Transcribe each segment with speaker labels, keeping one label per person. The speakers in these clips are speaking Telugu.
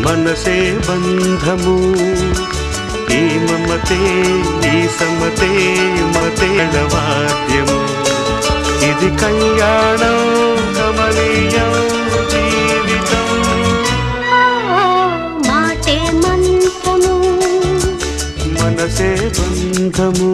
Speaker 1: మనసే బంధము ఈ మమతే ఈ సమతే మతేల వాద్యము ఇది కళ్యాణం కమనీయం జీవితం
Speaker 2: మాటే మంత్రము
Speaker 1: మనసే బంధము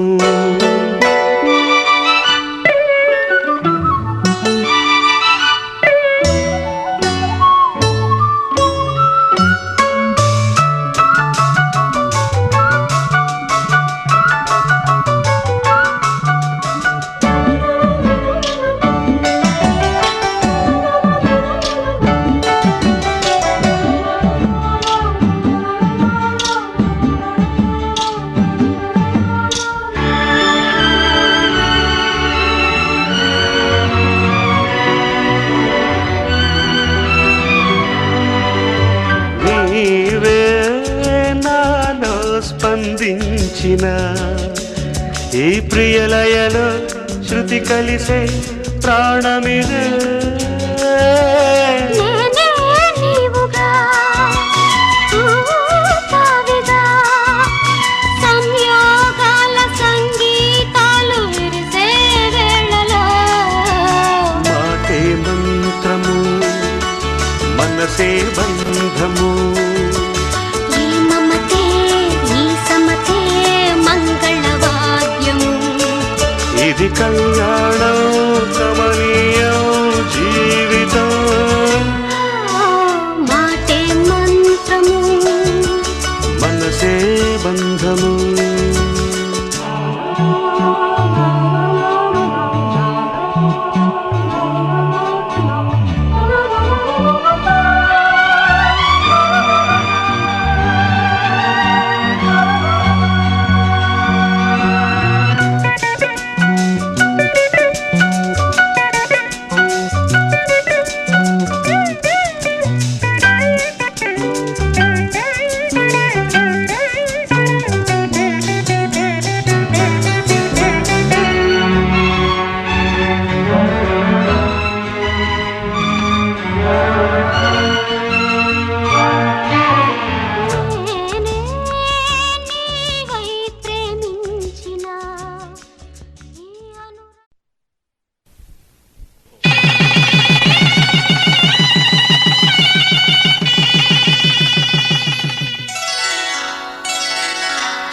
Speaker 1: స్పందించిన ఈ ప్రియలయలో శృతి కలిసే ప్రాణమిదే
Speaker 2: సంయోగాల సంగీతాలు విరిసే వేళలో
Speaker 1: మాటే మంత్రము మనసే బంధము ఇది కళ్యాణం కమనీయం జీవితం
Speaker 2: మాటే మంత్రము
Speaker 1: మనసే బంధము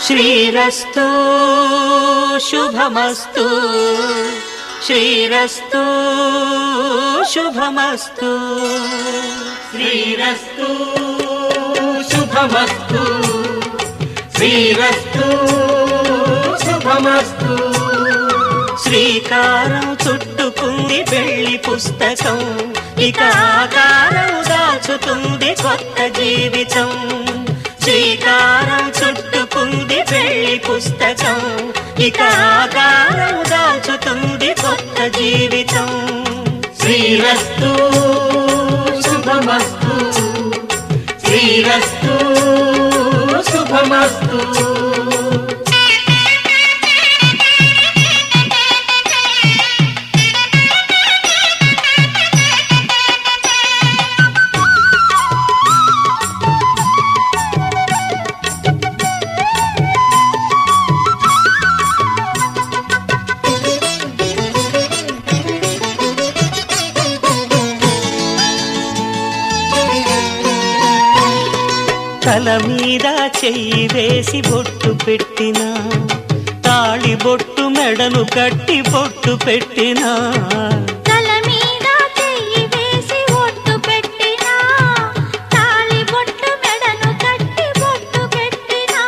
Speaker 3: శ్రీరస్తు శుభమస్తు శ్రీరస్తు శుభమస్తు శ్రీరస్తు శుభమస్తు శ్రీరస్తు శుభమస్తు శ్రీకారం చుట్టుకుంది పెళ్లి పుస్తకం ఇక ఆకారం దాచుతుంది కొత్త జీవితం శ్రీకారం చుట్టుకుంది పెళ్లి పుస్తకం ఇక ఆకారం దాచుతుంది కొత్త జీవితం శ్రీరస్తు శుభమస్తు శ్రీరస్తు శుభమస్తు తల మీద చెయ్యి వేసి బొట్టు పెట్టినా తాళి బొట్టు మెడను కట్టి బొట్టు పెట్టినా
Speaker 2: తల మీద చెయ్యి వేసి బొట్టు పెట్టినా తాళి బొట్టు మెడను కట్టి బొట్టు పెట్టినా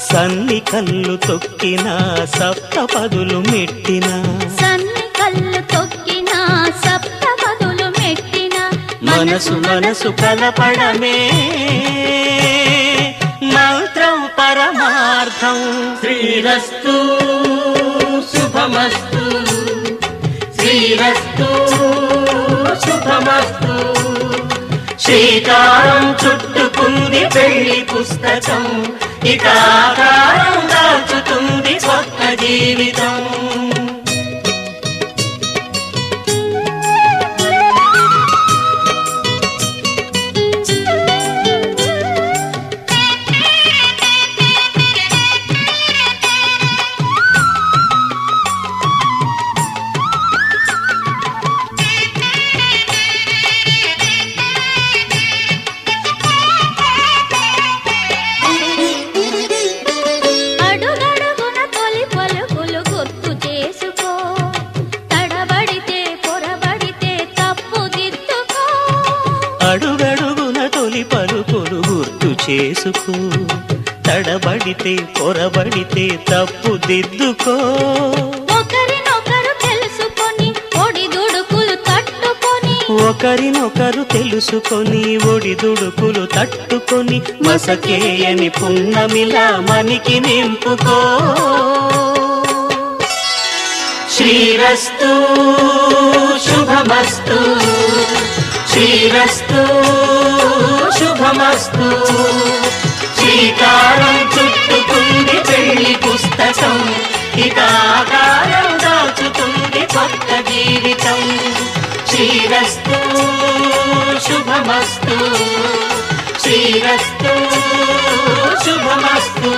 Speaker 3: సన్ని కళ్ళు తొక్కినా సప్తపదులు మెట్టినా
Speaker 2: సన్ని కళ్ళు తొక్కినా సప్తపదులు మెట్టినా
Speaker 3: మనసు మనసు కలపడమే మంత్రం పరమార్థం శ్రీరస్తు శుభమస్తు శ్రీరస్తు శుభమస్తు శ్రీకారం చుట్టుకుంది పెళ్లి పుస్తకం ఇక ఆకారం దాచుతుంది కొత్త జీవితం తెలుసుకో, తడబడితే పొరబడితే తప్పు దిద్దుకో.
Speaker 2: ఒకరినొకరు తెలుసుకొని ఒడిదుడుకులు తట్టుకొని,
Speaker 3: ఒకరినొకరు తెలుసుకొని ఒడిదుడుకులు తట్టుకొని, మసకేయని పున్నమిలా మనికి నింపుకో. శ్రీరస్తు శుభమస్తు, శ్రీరస్తు శుభమస్తు. శ్రీకారం చుట్టుకుంది పెళ్లి పుస్తకం, ఇక ఆకారం దాచుతుంది కొత్త జీవితం. శ్రీరస్తు శుభమస్తు, శ్రీరస్తు శుభమస్తు.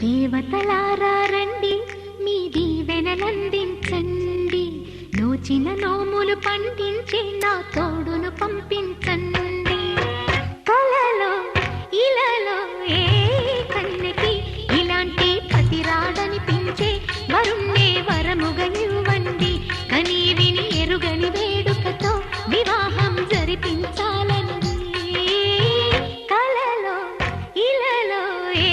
Speaker 2: దేవతలారా రండి, మీ దీవెనలందించండి, నోచిన నోములు పండించి నా తోడును పంపించండి. కలలో ఇలలో ఏ కన్నెకి ఇలాంటి పతి రాడనిపించే వరుణ్ణే వరముగా ఇవ్వండి. కని విని ఎరుగని వేడుకతో వివాహం జరిపించాలని. కలలో ఇలలో ఏ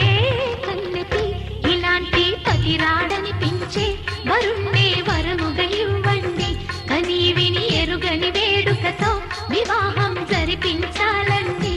Speaker 2: కన్నెకి ఇలాంటి పతి రాడనిపించే వరుణ్ణే వరముగా ఇవ్వండి. కని విని ఎరుగని వేడుకతో వివాహం జరిపించాలండి.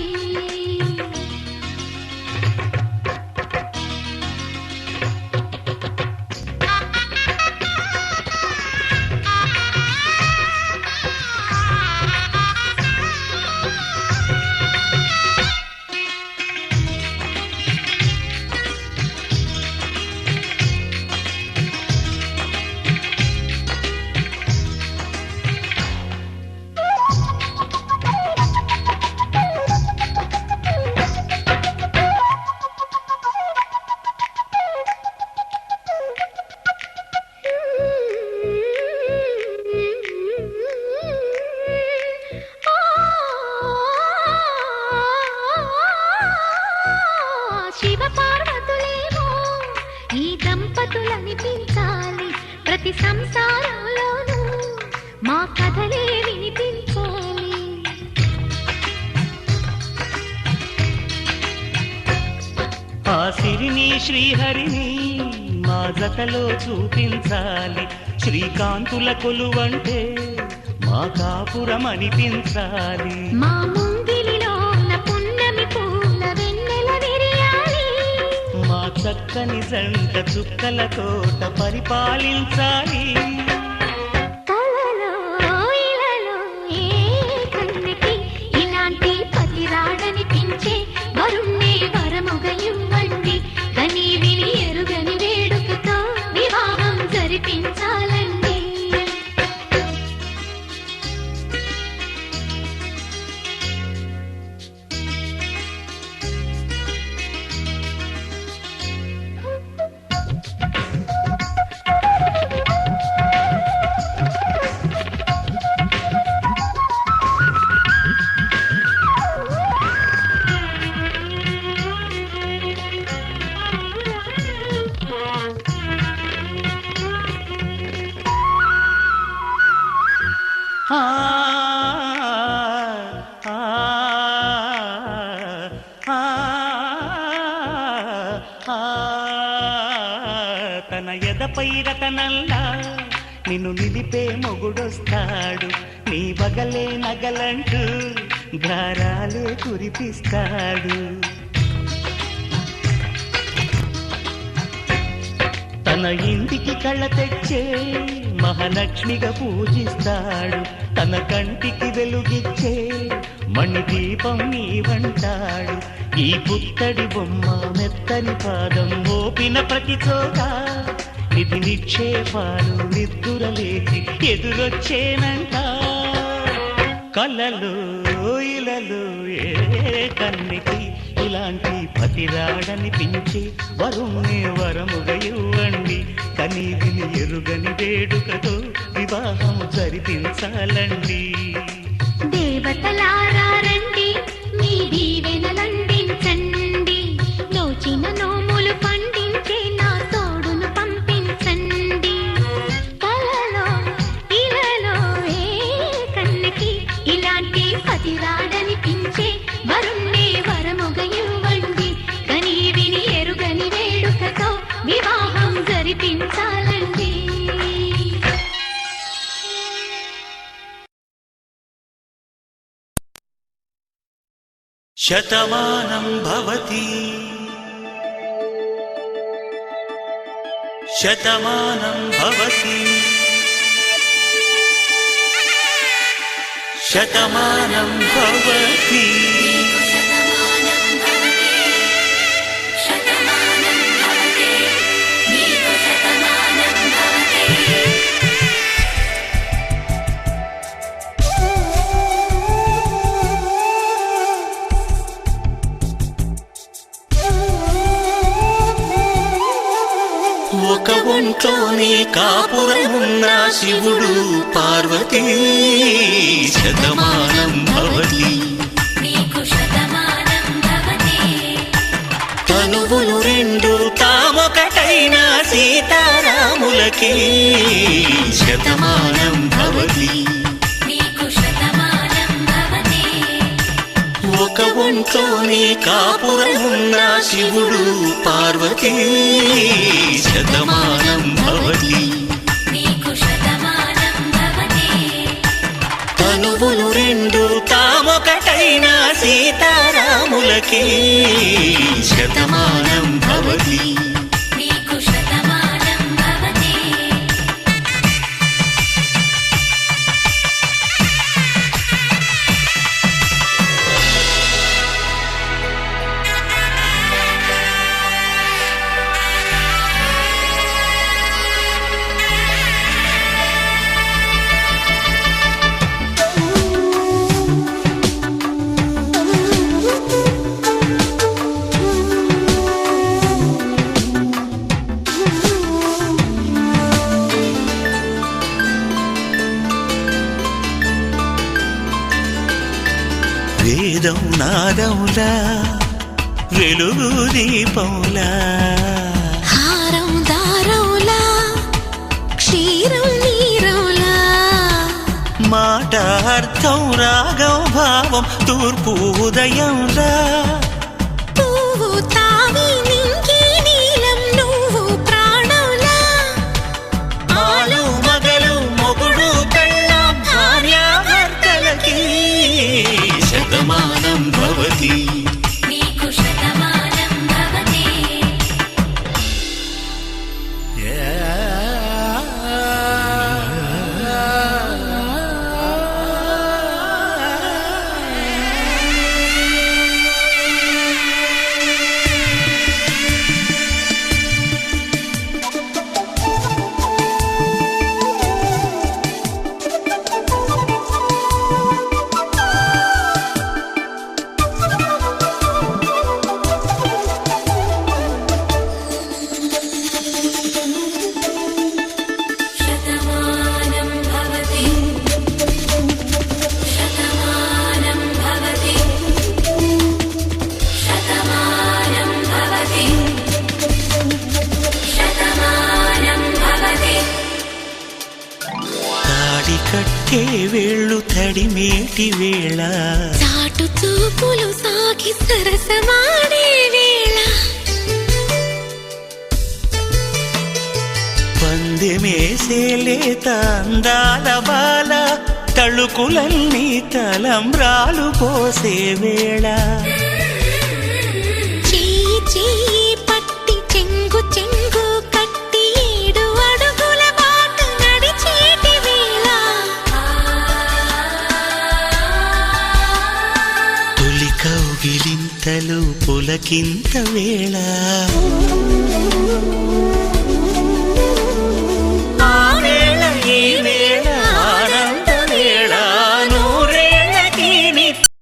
Speaker 2: శివ పార్వతులేమో ఈ దంపతులనిపించాలి, ప్రతి సంసారంలోనూ మా కథలే వినిపించాలి.
Speaker 3: ఆ సిరిని శ్రీహరిని మా జతలో చూపించాలి, శ్రీకాంతుల కొలువంటే మా కాపురం అనిపించాలి.
Speaker 2: మా ముంగిలిలో పున్నమి పూల వెన్నెల విరియాలి,
Speaker 3: మా చక్కని జంట చుక్కల తోట పరిపాలించాలి.
Speaker 2: కలలో ఇలలో ఏ కన్నెకి ఇలాంటి పతి రాడనిపించే వరుణ్ణే వరముగా ఇవ్వండి. కని విని ఎరుగని వేడుకతో వివాహం జరిపించాలండి.
Speaker 3: తన ఎదపై రతనల్లా నిన్ను నిలిపే మొగుడొస్తాడు, నీ బగలే నగలంటూ గారాలే కురిపిస్తాడు. తన ఇంటికి కళ్ళ తెచ్చే మహాలక్ష్మిగా పూజిస్తాడు, తన కంటికి వెలుగిచ్చే మణిదీపం నీవంటాడు. ఈ పుత్తడి బొమ్మ మెత్తని పాదం మోపిన ప్రతి చోట నిధి నిక్షేపాలు నిద్దురలేచి ఎదురొచ్చేనంట. కలలు ఇలలు ఏ కన్నికి ఇలాంటి పతిరాడనిపించే వరుణ్ణి వరముగా ఇవ్వండి. కని విని ఎరుగని వేడుకతో వివాహము జరిపించాలండి.
Speaker 2: దేవతలారా రండి, మీ దీవెనలందించండి. నోచిన నోములు పండించే నా తోడును పంపించండి. కలలో ఇలలో ఏ కన్నకి ఇలాంటి పతిరాడనిపించే వరుణ్ణి వరముగా ఇవ్వండి. కని విని ఎరుగని వేడుకతో వివాహం జరిపించాలండి.
Speaker 3: శతమానం భవతి శతమానం భవతి శతమానం భవతి. ఒక ఒంట్లోనే కాపురమున్న శివుడు పార్వతీ శతమానం భవతి. తనువులు రెండు తామొకటైన సీతారాములకి శతమానం భవతి. ఒక ఒంట్లోనే కాపురమున్న శివుడు పార్వతీ శతమానం భవతి. తనువులు రెండు తామొకటైన సీతారాములకి శతమానం భవతి. వేదం నాదములా వెలుగు దీపంలా
Speaker 2: హారం దారంలా క్షీరం నీరంలా
Speaker 3: మాట అర్థం రాగం భావం తూర్పు ఉదయంలా
Speaker 2: పువ్వు తావి నింగి నీలం నువ్వు ప్రాణంలా
Speaker 3: ఆలు మగలు మొగుడు పెళ్ళాం భార్యాభర్తలకి శతమానం భవతి. కట్టే వేళ్ళు తడిమేటి వేళ
Speaker 2: చాటు చూపులు సాగి సరసమాడే వేళ
Speaker 3: పందెమేసే లేత అందాల బాల తళుకులన్నీ తలంబ్రాలు పోసే వేళ
Speaker 2: చెయ్యి చెయ్యి పట్టి చెంగు చెంగు కట్టి 7 అడుగుల బాట నడిచేటి వేళ
Speaker 3: తొలి కౌగిలింతలు పులకింత వేళ